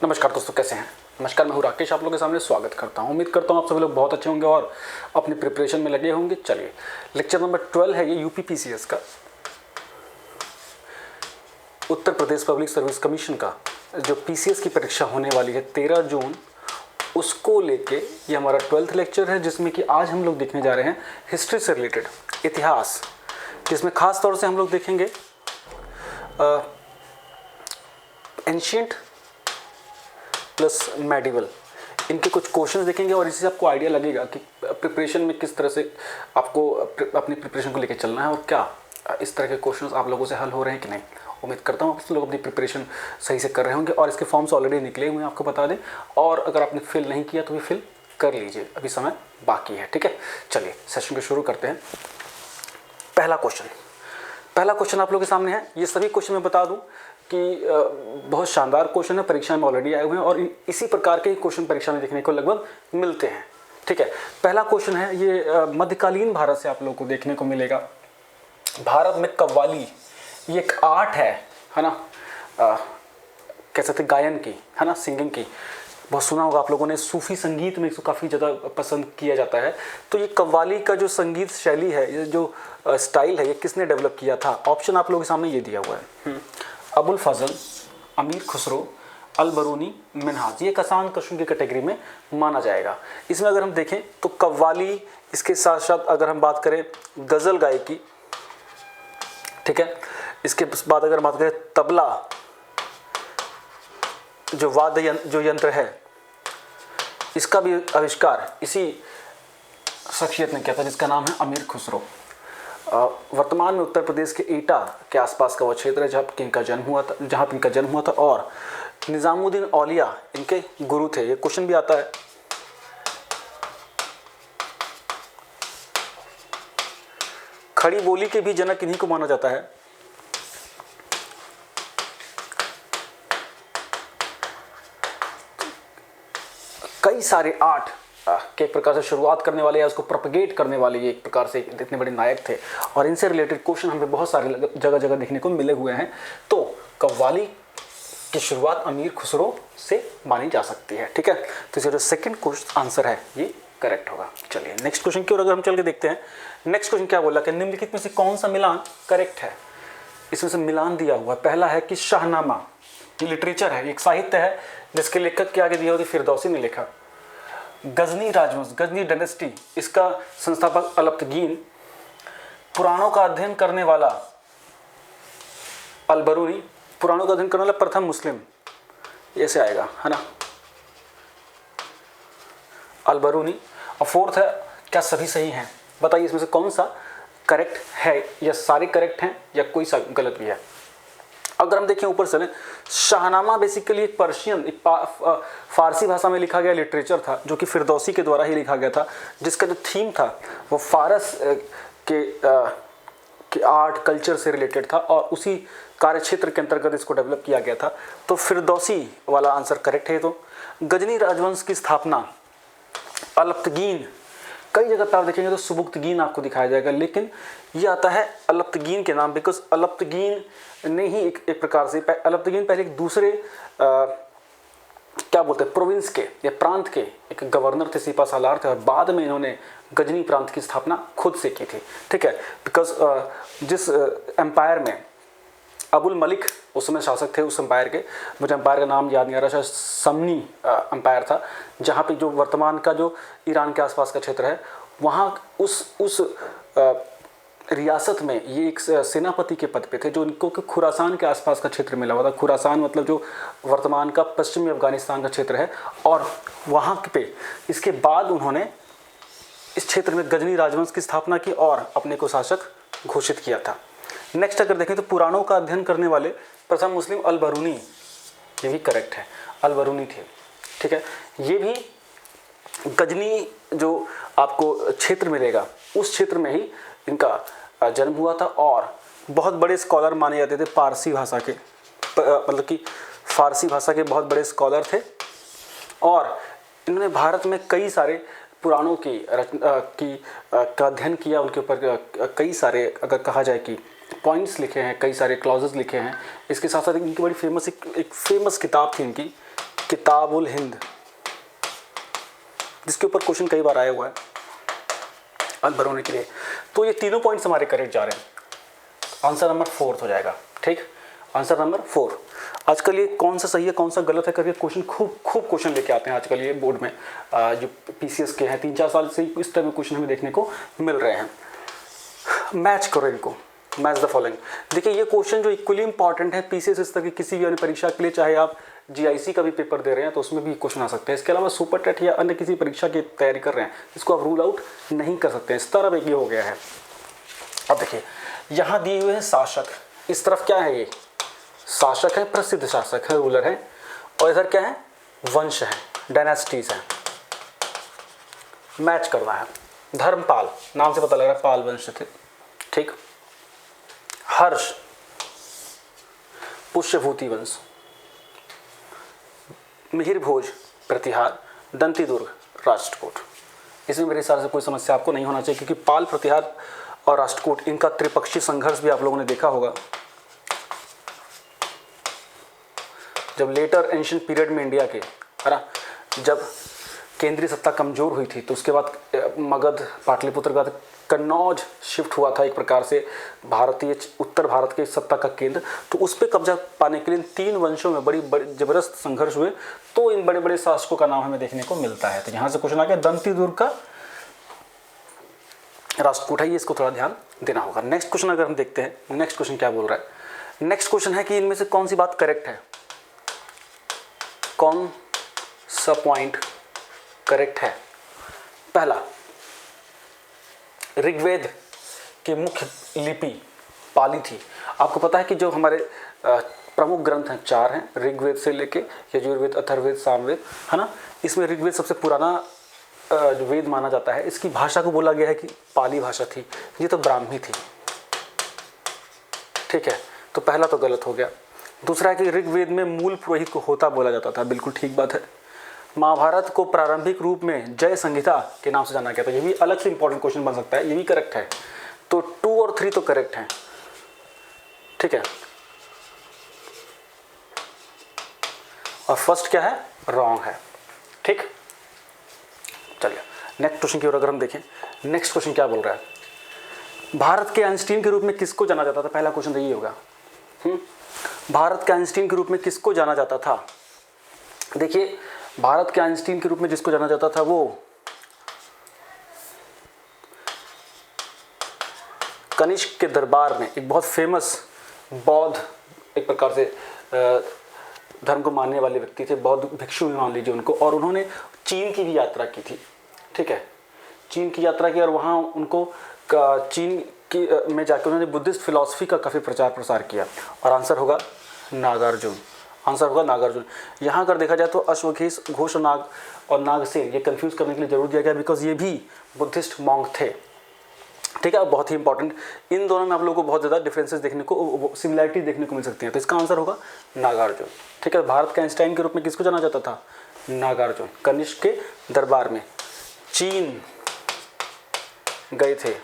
नमस्कार दोस्तों, कैसे हैं? नमस्कार, मैं हूं राकेश, आप लोगों के सामने स्वागत करता हूं। उम्मीद करता हूं आप सभी लोग बहुत अच्छे होंगे और अपनी प्रिपरेशन में लगे होंगे। चलिए, लेक्चर नंबर 12 है ये यूपीपीसीएस का, Uttar Pradesh public service commission का जो पीसीएस की परीक्षा होने वाली है 13 जून, उसको लेके ये हमारा 12th लेक्चर है, जिसमें कि आज हम लोग देखने जा रहे हैं हिस्ट्री से रिलेटेड, इतिहास, जिसमें खास तौर से हम लोग देखेंगे एंशिएंट प्लस मेडिवल, इनके कुछ क्वेश्चंस देखेंगे और इससे आपको आइडिया लगेगा कि प्रिपरेशन में किस तरह से आपको अपनी प्रिपरेशन को लेकर चलना है और क्या इस तरह के क्वेश्चंस आप लोगों से हल हो रहे हैं कि नहीं। उम्मीद करता हूँ आप लोग अपनी प्रिपरेशन सही से कर रहे होंगे और इसके फॉर्म्स ऑलरेडी निकले हुए हैं, आपको बता दें। और अगर आपने फिल नहीं किया तो भी फिल कर लीजिए, अभी समय बाकी है, ठीक है। चलिए सेशन को शुरू करते हैं। पहला क्वेश्चन आप लोगों के सामने है। ये सभी क्वेश्चन मैं बता दूं कि बहुत शानदार क्वेश्चन है, परीक्षा में ऑलरेडी आए हुए हैं और इसी प्रकार के क्वेश्चन परीक्षा में देखने को लगभग मिलते हैं, ठीक है। पहला क्वेश्चन है ये मध्यकालीन भारत से आप लोगों को देखने को मिलेगा। भारत में कव्वाली ये एक आर्ट है ना, कह सकते गायन की, है ना, सिंगिंग की। बहुत सुना होगा आप लोगों ने, सूफी संगीत में इसको काफ़ी ज़्यादा पसंद किया जाता है। तो ये कव्वाली का जो संगीत शैली है, ये जो स्टाइल है, ये किसने डेवलप किया था? ऑप्शन आप लोगों के सामने ये दिया हुआ है। अबुल फजल, अमीर खुसरो, अल बरूनी, मिन्हाज। ये एक आसान क्वेश्चन की कैटेगरी में माना जाएगा। इसमें अगर हम देखें तो कव्वाली, इसके साथ साथ अगर हम बात करें गज़ल गायकी, ठीक है, इसके बाद अगर बात करें तबला जो वाद्य जो यंत्र है, इसका भी आविष्कार इसी शख्सियत ने किया था, जिसका नाम है अमीर खुसरो। वर्तमान में उत्तर प्रदेश के एटा के आसपास का वो क्षेत्र है जहाँ इनका जन्म हुआ था और निज़ामुद्दीन औलिया इनके गुरु थे। ये क्वेश्चन भी आता है। खड़ी बोली के भी जनक इन्हीं को माना जाता है। कई सारे आर्ट के एक प्रकार से शुरुआत करने वाले या उसको प्रोपगेट करने वाले ये एक प्रकार से इतने बड़े नायक थे और इनसे रिलेटेड क्वेश्चन हमें बहुत सारे जगह जगह देखने को मिले हुए हैं। तो कव्वाली की शुरुआत अमीर खुसरो से मानी जा सकती है, ठीक है। तो इसका जो सेकंड क्वेश्चन आंसर है ये करेक्ट होगा। चलिए नेक्स्ट क्वेश्चन की ओर अगर हम चल के देखते हैं। नेक्स्ट क्वेश्चन क्या बोला कि निम्नलिखित में से कौन सा मिलान करेक्ट है? इसमें से मिलान दिया हुआ है। पहला है कि शाहनामा, ये लिटरेचर है, एक साहित्य है जिसके लेखक के आगे दिया हुआ फिरदौसी ने लिखा। गजनी राजवंश, गजनी डायनेस्टी, इसका संस्थापक अलतगीन। पुराणों का अध्ययन करने वाला अल बरूनी, पुराणों का अध्ययन करने वाला प्रथम मुस्लिम, ऐसे आएगा, है ना, अल बरूनी। और फोर्थ है, क्या सभी सही हैं? बताइए इसमें से कौन सा करेक्ट है, या सारे करेक्ट हैं या कोई सा गलत भी है। अगर हम देखें ऊपर से, शाहनामा बेसिकली एक पर्शियन, एक फारसी भाषा में लिखा गया लिटरेचर था जो कि फिरदौसी के द्वारा ही लिखा गया था, जिसका जो थीम था वो फारस के आर्ट कल्चर से रिलेटेड था और उसी कार्य क्षेत्र के अंतर्गत इसको डेवलप किया गया था। तो फिरदौसी वाला आंसर करेक्ट है। तो गजनी राजवंश की स्थापना अलतगीन, कई जगह पर आप देखेंगे तो सुबुक्तगीन आपको दिखाया जाएगा, लेकिन ये आता है अलतगीन के नाम, बिकॉज अलतगीन ने ही एक प्रकार से, अलतगीन पहले एक दूसरे क्या बोलते हैं, प्रोविंस के या प्रांत के एक गवर्नर थे, सिपा सालार थे, और बाद में इन्होंने गजनी प्रांत की स्थापना खुद से की थी, ठीक है। बिकॉज जिस एम्पायर में अबुल मलिक उस समय शासक थे, उस एम्पायर के, मुझे एम्पायर का नाम याद नहीं आ रहा, शायद समनी एम्पायर था, जहाँ पे जो वर्तमान का जो ईरान के आसपास का क्षेत्र है, वहाँ उस रियासत में ये एक सेनापति के पद पे थे, जो इनको खुरासान के आसपास का क्षेत्र मिला हुआ था। खुरासान मतलब जो वर्तमान का पश्चिमी अफगानिस्तान का क्षेत्र है, और वहाँ पे इसके बाद उन्होंने इस क्षेत्र में गजनी राजवंश की स्थापना की और अपने को शासक घोषित किया था। नेक्स्ट अगर देखें तो पुराणों का अध्ययन करने वाले प्रथम मुस्लिम अल बरूनी, ये भी करेक्ट है, अल बरूनी थे, ठीक है। ये भी गजनी जो आपको क्षेत्र मिलेगा उस क्षेत्र में ही इनका जन्म हुआ था और बहुत बड़े स्कॉलर माने जाते थे पारसी भाषा के, मतलब कि फारसी भाषा के बहुत बड़े स्कॉलर थे और इन्होंने भारत में कई सारे पुराणों की का अध्ययन किया। उनके ऊपर कई सारे, अगर कहा जाए कि पॉइंट्स लिखे हैं, कई सारे क्लॉजेस लिखे हैं। इसके साथ साथ इनकी बड़ी फेमस एक फेमस किताब थी इनकी, किताबुल हिंद, जिसके ऊपर क्वेश्चन कई बार आया हुआ है अनपढ़ होने के लिए। तो ये तीनों पॉइंट्स हमारे करेक्ट जा रहे हैं। आंसर नंबर 4 हो जाएगा। ठीक, आंसर नंबर 4। आजकल ये कौन सा सही है कौन सा गलत है करके क्वेश्चन खूब क्वेश्चन लेके आते हैं आजकल ये बोर्ड में। जो पीसीएस के हैं 3-4 साल से इस तरह के क्वेश्चन हमें देखने को मिल रहे हैं। मैच करो इनको, मैच द फॉलोइंग। देखिए ये क्वेश्चन जो इक्वली इंपॉर्टेंट है पीसीएस इस तरह की किसी भी अन्य परीक्षा के लिए, चाहे आप जीआईसी का भी पेपर दे रहे हैं तो उसमें भी क्वेश्चन आ सकते हैं। इसके अलावा सुपर टेट या अन्य किसी परीक्षा की तैयारी कर रहे हैं इसको आप रूल आउट नहीं कर सकते। इस तरह एक ये हो गया है। अब देखिए यहाँ दिए हुए हैं शासक, इस तरफ क्या है, ये शासक है, प्रसिद्ध शासक है, रूलर है, और इधर क्या है, वंश है, डायनेस्टीज है। मैच करना है। धर्मपाल, नाम से पता लग रहा है पाल वंश थे। ठीक, हर्ष पुष्यभूति वंश, मिहिर भोज प्रतिहार, दंतीदुर्ग राष्ट्रकूट। इसमें मेरे हिसाब से कोई समस्या आपको नहीं होना चाहिए क्योंकि पाल प्रतिहार और राष्ट्रकूट इनका त्रिपक्षीय संघर्ष भी आप लोगों ने देखा होगा। जब लेटर एंशिएंट पीरियड में इंडिया के, है ना, जब केंद्रीय सत्ता कमजोर हुई थी तो उसके बाद मगध, पाटलिपुत्र का कन्नौज शिफ्ट हुआ था एक प्रकार से भारतीय उत्तर भारत के सत्ता का केंद्र। तो उस पर कब्जा पाने के लिए 3 वंशों में बड़ी जबरदस्त संघर्ष हुए। तो इन बड़े बड़े शासकों का नाम हमें देखने को मिलता है। तो यहाँ से क्वेश्चन आ गया दंतीदुर्ग का राष्ट्रकूट है, ये इसको थोड़ा ध्यान देना होगा। नेक्स्ट क्वेश्चन अगर हम देखते हैं, नेक्स्ट क्वेश्चन क्या बोल रहा है। नेक्स्ट क्वेश्चन है कि इनमें से कौन सी बात करेक्ट है, कौन सा पॉइंट करेक्ट है। पहला, ऋग्वेद की मुख्य लिपि पाली थी। आपको पता है कि जो हमारे प्रमुख ग्रंथ हैं 4 हैं, ऋग्वेद से लेके यजुर्वेद, अथर्ववेद, सामवेद, है ना। इसमें ऋग्वेद सबसे पुराना जो वेद माना जाता है। इसकी भाषा को बोला गया है कि पाली भाषा थी, ये तो ब्राह्मी थी। ठीक है, तो पहला तो गलत हो गया। दूसरा है कि ऋग्वेद में मूल पुरोहित को होता बोला जाता था, बिल्कुल ठीक बात है। महाभारत को प्रारंभिक रूप में जय संहिता के नाम से जाना गया था, ये भी अलग से इंपॉर्टेंट क्वेश्चन बन सकता है, ये भी करेक्ट है। तो 2 और 3 तो करेक्ट हैं। ठीक है, और फर्स्ट क्या है, रॉन्ग है। ठीक, चलिए नेक्स्ट क्वेश्चन की ओर अगर हम देखें, नेक्स्ट क्वेश्चन क्या बोल रहा है। भारत के आइंस्टीन के रूप में किसको जाना जाता था, पहला क्वेश्चन तो ये होगा। भारत के आइंस्टीन के रूप में किसको जाना जाता था। देखिए भारत के आइंस्टीन के रूप में जिसको जाना जाता था वो कनिष्क के दरबार में एक बहुत फेमस बौद्ध, एक प्रकार से धर्म को मानने वाले व्यक्ति थे, बौद्ध भिक्षु मान लीजिए उनको, और उन्होंने चीन की भी यात्रा की थी। ठीक है, चीन की यात्रा की और वहाँ उनको चीन की में जाकर उन्होंने बुद्धिस्ट फिलॉसफी का काफ़ी प्रचार प्रसार किया। और आंसर होगा नागार्जुन, आंसर होगा नागार्जुन। यहाँ अगर देखा जाए तो अश्वघोष, घोष और नागसेन ये कंफ्यूज करने के लिए जरूर दिया गया बिकॉज ये भी बुद्धिस्ट मॉन्क थे। ठीक है, बहुत ही इंपॉर्टेंट, इन दोनों में आप लोगों को बहुत ज़्यादा डिफरेंसेस देखने को, सिमिलैरिटी देखने को मिल सकती है। तो इसका आंसर होगा नागार्जुन। ठीक है, भारत के आइंस्टाइन के रूप में किसको जाना जाता था, नागार्जुन। कनिष्क के दरबार में चीन गए थे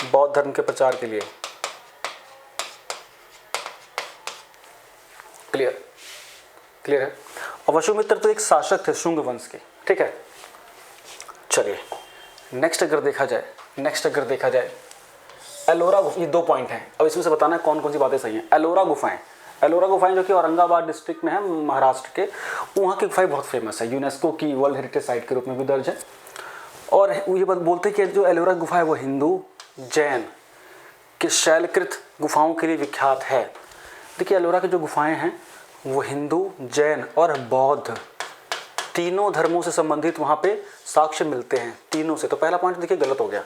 बौद्ध धर्म के प्रचार के लिए। क्लियर, क्लियर है। और वसुमित्र तो एक शासक थे शुंग वंश के। ठीक है, चलिए नेक्स्ट अगर देखा जाए, एलोरा, ये 2 पॉइंट हैं। अब इसमें से बताना है कौन कौन सी बातें सही हैं। एलोरा गुफाएं जो कि औरंगाबाद डिस्ट्रिक्ट में है, महाराष्ट्र के, वहाँ की गुफाएं बहुत फेमस है, यूनेस्को की वर्ल्ड हेरिटेज साइट के रूप में भी दर्ज है। और ये बात बोलते हैं कि जो एलोरा गुफा है वो हिंदू जैन के शैलकृत गुफाओं के लिए विख्यात है। देखिए एलोरा की जो गुफाएं हैं वो हिंदू, जैन और बौद्ध तीनों धर्मों से संबंधित वहाँ पे साक्ष्य मिलते हैं, तीनों से। तो पहला पॉइंट देखिए गलत हो गया।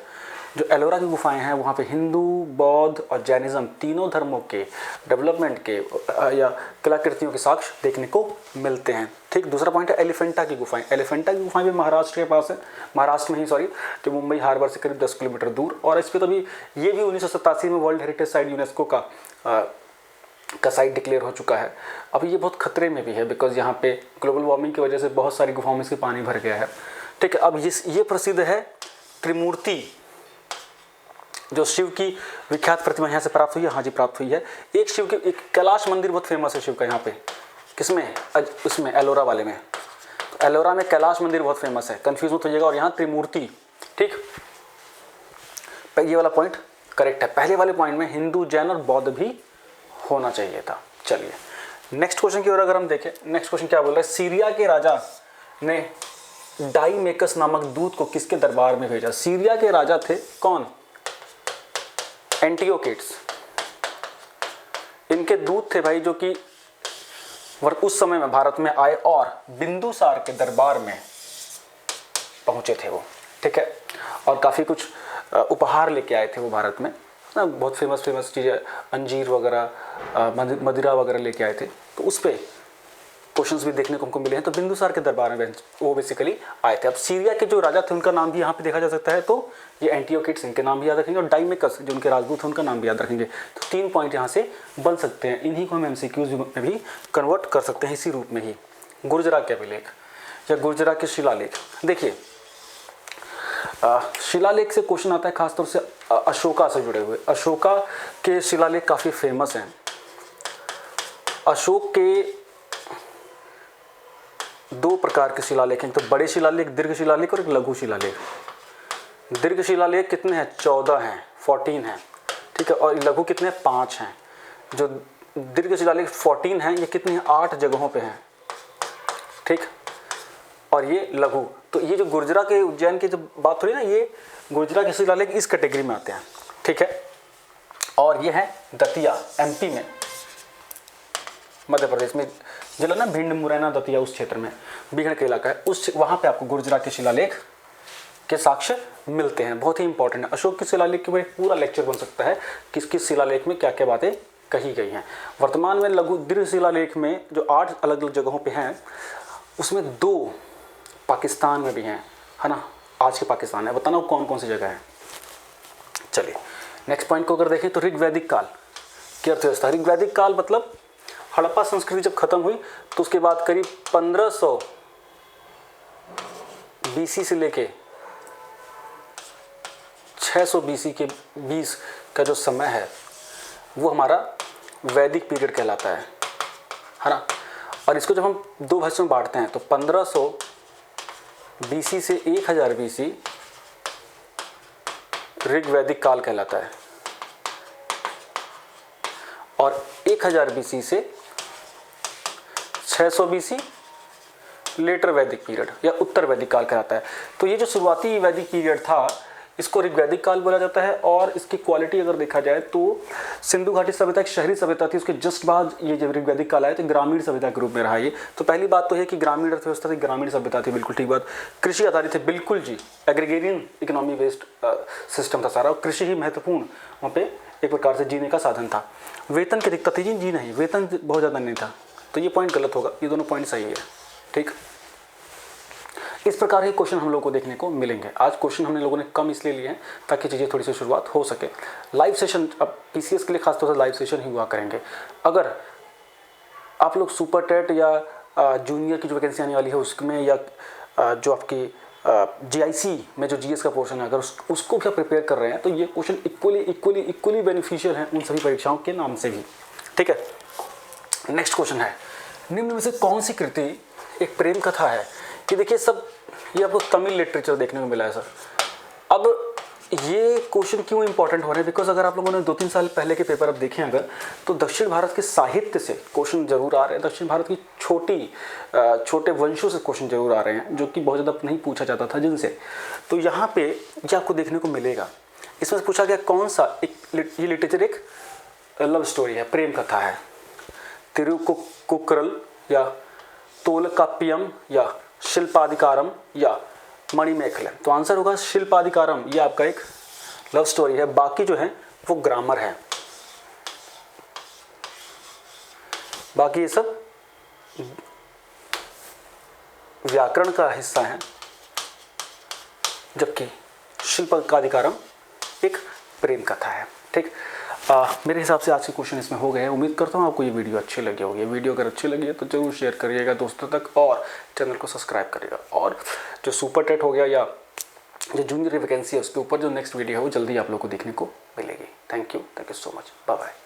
जो एलोरा की गुफाएं हैं वहाँ पे हिंदू, बौद्ध और जैनिज्म तीनों धर्मों के डेवलपमेंट के या कलाकृतियों के साक्ष्य देखने को मिलते हैं। ठीक, दूसरा पॉइंट है एलिफेंटा की गुफाएं। एलिफेंटा की गुफाएं भी महाराष्ट्र के पास है, महाराष्ट्र में ही सॉरी, जो मुंबई हार्बर से करीब 10 किलोमीटर दूर। और इस पर तो भी ये भी 1987 में वर्ल्ड हेरिटेज साइट यूनेस्को का साइट डिक्लेयर हो चुका है। अब ये बहुत खतरे में भी है बिकॉज यहाँ पे ग्लोबल वार्मिंग की वजह से बहुत सारी गुफाओं में इसके पानी भर गया है। ठीक है, अब ये प्रसिद्ध है त्रिमूर्ति, जो शिव की विख्यात प्रतिमा यहाँ से प्राप्त हुई है। हाँ जी, प्राप्त हुई है। एक शिव की, एक कैलाश मंदिर बहुत फेमस है शिव का यहाँ पे, किसमें? उसमें एलोरा वाले में। तो एलोरा में कैलाश मंदिर बहुत फेमस है, कंफ्यूज मत होइएगा। और यहाँ त्रिमूर्ति, ठीक। ये वाला पॉइंट करेक्ट है। पहले वाले पॉइंट में हिंदू, जैन और बौद्ध भी होना चाहिए था। चलिए नेक्स्ट क्वेश्चन की ओर अगर हम देखें, नेक्स्ट क्वेश्चन क्या बोल रहा है? सीरिया के राजा ने डाइमेकस नामक दूत को किसके दरबार में भेजा? सीरिया के राजा थे कौन? एंटियोकेट्स। इनके दूत थे भाई, जो कि उस समय में भारत में आए और बिंदुसार के दरबार में पहुंचे थे वो, ठीक है। और काफ़ी कुछ उपहार लेके आए थे वो भारत में ना, बहुत फेमस चीज़ें, अंजीर वगैरह, मदिरा वगैरह लेके आए थे। तो उस पर क्वेश्चंस भी देखने को हमको मिले हैं। तो बिंदुसार के दरबार में वो बेसिकली आए थे। अब सीरिया के जो राजा थे उनका नाम भी यहाँ पे देखा जा सकता है, तो ये एंटियोकेट्स, इनके नाम भी याद रखेंगे। और डाइमेकस जो उनके राजदूत हैं उनका नाम भी याद रखेंगे। तो 3 पॉइंट यहाँ से बन सकते हैं। इन्हीं को हम एमसीक्यूज में भी कन्वर्ट कर सकते हैं इसी रूप में ही। गुर्जरा के अभिलेख या गुर्जरा के शिलालेख, देखिए शिलालेख से क्वेश्चन आता है खासतौर से अशोका से जुड़े हुए। अशोका के शिलालेख काफ़ी फेमस हैं। अशोक के 2 प्रकार के शिलालेख हैं, तो बड़े शिलालेख, दीर्घ शिलालेख और एक लघु शिलालेख। दीर्घ शिलालेख कितने हैं? 14 हैं, 14 हैं, ठीक है। और लघु कितने हैं? 5 हैं। जो दीर्घ शिलालेख 14 हैं, ये कितने हैं? 8 जगहों पे हैं, ठीक। और ये लघु, तो ये जो गुर्जरा के, उज्जैन की जो बात हो रही है ना, ये गुर्जरा के शिलालेख इस कैटेगरी में आते हैं, ठीक है। और ये है दतिया, एमपी में, मध्य प्रदेश में जिला ना भिंड, मुरैना, दतिया, उस क्षेत्र में, बिगड़ के इलाका है, उस वहाँ पे आपको गुर्जरा के शिलालेख के साक्ष्य मिलते हैं। बहुत ही इंपॉर्टेंट है। अशोक के शिलालेख के ऊपर पूरा लेक्चर बन सकता है, किस किस शिलालेख में क्या क्या बातें कही गई हैं। वर्तमान में लघु दीर्घ शिलालेख में जो 8 अलग अलग जगहों पे हैं, उसमें 2 पाकिस्तान में भी हैं, है ना, आज के पाकिस्तान है। बताना कौन कौन सी जगह है। चलिए नेक्स्ट पॉइंट को अगर देखें तो ऋग्वैदिक काल की अर्थव्यवस्था। ऋग्वैदिक काल मतलब हड़प्पा संस्कृति जब खत्म हुई तो उसके बाद करीब 1500 बीसी से लेके 600 बीसी के 20 का जो समय है वो हमारा वैदिक पीरियड कहलाता है ना। और इसको जब हम 2 भाषाओं में बांटते हैं तो 1500 बीसी से 1000 बीसी ऋग्वैदिक काल कहलाता है, और 1000 बीसी से 600 बीसी लेटर वैदिक पीरियड या उत्तर वैदिक काल कहलाता है। तो ये जो शुरुआती वैदिक पीरियड था इसको ऋग्वैदिक काल बोला जाता है। और इसकी क्वालिटी अगर देखा जाए तो सिंधु घाटी सभ्यता एक शहरी सभ्यता थी, उसके जस्ट बाद ये जब ऋग्वैदिक काल आया तो ग्रामीण सभ्यता के रूप में रहा ये। तो पहली बात तो है कि ग्रामीण अर्थव्यवस्था थी, ग्रामीण सभ्यता थी, बिल्कुल ठीक बात। कृषि आधारित थे, बिल्कुल जी, एग्रीगेरियन इकोनॉमी बेस्ड सिस्टम था सारा, और कृषि ही महत्वपूर्ण वहाँ पे एक प्रकार से जीने का साधन था। वेतन की दिक्कत थी जी नहीं, वेतन बहुत ज़्यादा नहीं था, तो ये पॉइंट गलत होगा, ये दोनों पॉइंट सही है, ठीक। इस प्रकार के क्वेश्चन हम लोग को देखने को मिलेंगे। आज क्वेश्चन हमने लोगों ने कम इसलिए लिए हैं ताकि चीज़ें थोड़ी सी शुरुआत हो सके। लाइव सेशन, अब पीसीएस के लिए खासतौर से लाइव सेशन ही हुआ करेंगे। अगर आप लोग सुपर टेट या जूनियर की जो वैकेंसी आने वाली है उसमें, या जो आपकी जीआईसी में जो जीएस का पोर्शन है, अगर उसको भी आप प्रिपेयर कर रहे हैं तो ये क्वेश्चन इक्वली बेनिफिशियल हैं उन सभी परीक्षाओं के नाम से भी, ठीक है। नेक्स्ट क्वेश्चन है, निम्न में से कौन सी कृति एक प्रेम कथा है? कि देखिए सब ये आपको तमिल लिटरेचर देखने को मिला है सर। अब ये क्वेश्चन क्यों इंपॉर्टेंट हो रहे हैं? बिकॉज अगर आप लोगों ने 2-3 साल पहले के पेपर अब देखें अगर, तो दक्षिण भारत के साहित्य से क्वेश्चन जरूर आ रहे हैं, दक्षिण भारत की छोटे वंशों से क्वेश्चन जरूर आ रहे हैं, जो कि बहुत ज़्यादा नहीं पूछा जाता था जिनसे। तो यहाँ पे ये आपको देखने को मिलेगा। इसमें से पूछा गया कौन सा ये लिटरेचर एक लव स्टोरी है, प्रेम कथा है। तिरुकुक्कुरल या तोलकाप्पियम या शिल्पाधिकारम या मणिमेखलम। तो आंसर होगा शिल्पाधिकारम, ये आपका एक लव स्टोरी है। बाकी जो है वो ग्रामर है, बाकी ये सब व्याकरण का हिस्सा है, जबकि शिल्पाधिकारम एक प्रेम कथा है, ठीक। मेरे हिसाब से आज के क्वेश्चन इसमें हो गए हैं। उम्मीद करता हूँ आपको ये वीडियो अच्छी लगी होगी। वीडियो अगर अच्छी लगी है तो जरूर शेयर करिएगा दोस्तों तक, और चैनल को सब्सक्राइब करिएगा। और जो सुपर टेट हो गया या जो जूनियर वैकेंसी है उसके ऊपर जो नेक्स्ट वीडियो है वो जल्दी आप लोगों को देखने को मिलेगी। Thank you so much, bye bye.